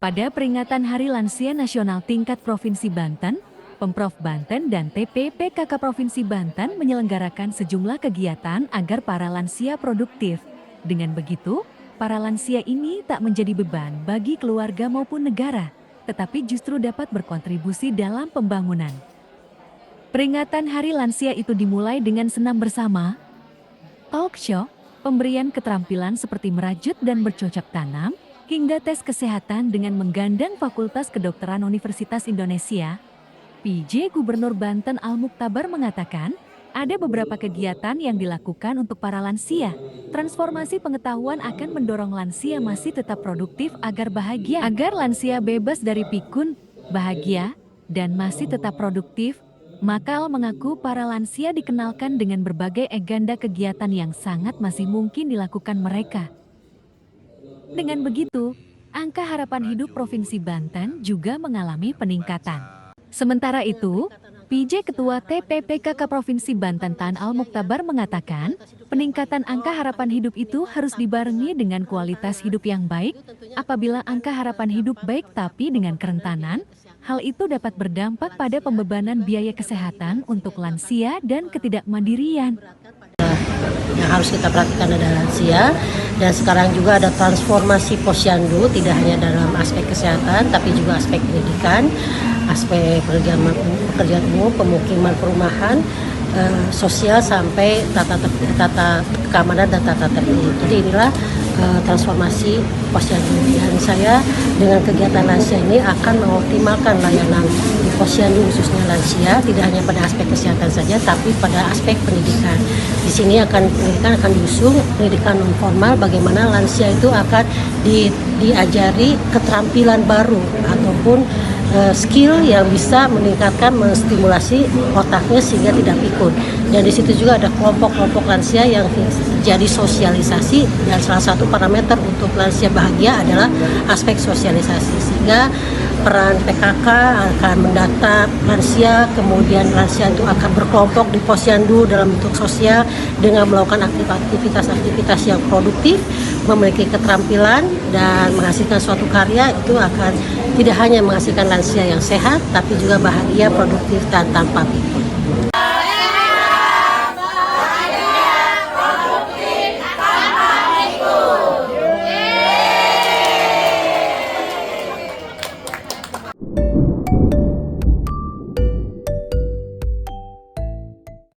Pada peringatan Hari Lansia Nasional tingkat Provinsi Banten, Pemprov Banten dan TPPKK Provinsi Banten menyelenggarakan sejumlah kegiatan agar para lansia produktif. Dengan begitu, para lansia ini tak menjadi beban bagi keluarga maupun negara, tetapi justru dapat berkontribusi dalam pembangunan. Peringatan Hari Lansia itu dimulai dengan senam bersama, talk show, pemberian keterampilan seperti merajut dan bercocok tanam, hingga tes kesehatan dengan menggandeng Fakultas Kedokteran Universitas Indonesia. PJ Gubernur Banten Al-Muktabar mengatakan, ada beberapa kegiatan yang dilakukan untuk para lansia. Transformasi pengetahuan akan mendorong lansia masih tetap produktif agar bahagia. Agar lansia bebas dari pikun, bahagia, dan masih tetap produktif, maka Al mengaku para lansia dikenalkan dengan berbagai agenda kegiatan yang sangat masih mungkin dilakukan mereka. Dengan begitu, angka harapan hidup Provinsi Banten juga mengalami peningkatan. Sementara itu, PJ Ketua TPPKK Provinsi Banten Tan Al-Muktabar mengatakan, peningkatan angka harapan hidup itu harus dibarengi dengan kualitas hidup yang baik. Apabila angka harapan hidup baik tapi dengan kerentanan, hal itu dapat berdampak pada pembebanan biaya kesehatan untuk lansia dan ketidakmandirian. Yang harus kita perhatikan adalah lansia, dan sekarang juga ada transformasi posyandu, tidak hanya dalam aspek kesehatan tapi juga aspek pendidikan, aspek pekerjaan umum, pemukiman, perumahan, sosial sampai tata keamanan dan tata tertib. Jadi inilah transformasi posyandu, dan saya dengan kegiatan lansia ini akan mengoptimalkan layanan di posyandu khususnya lansia, tidak hanya pada aspek kesehatan saja tapi pada aspek pendidikan. Di sini pendidikan akan diusung pendidikan non formal, bagaimana lansia itu akan diajari keterampilan baru ataupun skill yang bisa meningkatkan, menstimulasi otaknya sehingga tidak pikun. Dan di situ juga ada kelompok-kelompok lansia yang jadi sosialisasi, dan salah satu parameter untuk lansia bahagia adalah aspek sosialisasi, sehingga peran PKK akan mendata lansia, kemudian lansia itu akan berkelompok di posyandu dalam bentuk sosial dengan melakukan aktivitas-aktivitas yang produktif, memiliki keterampilan dan menghasilkan suatu karya. Itu akan tidak hanya menghasilkan lansia yang sehat tapi juga bahagia, produktif dan tanpa pikun.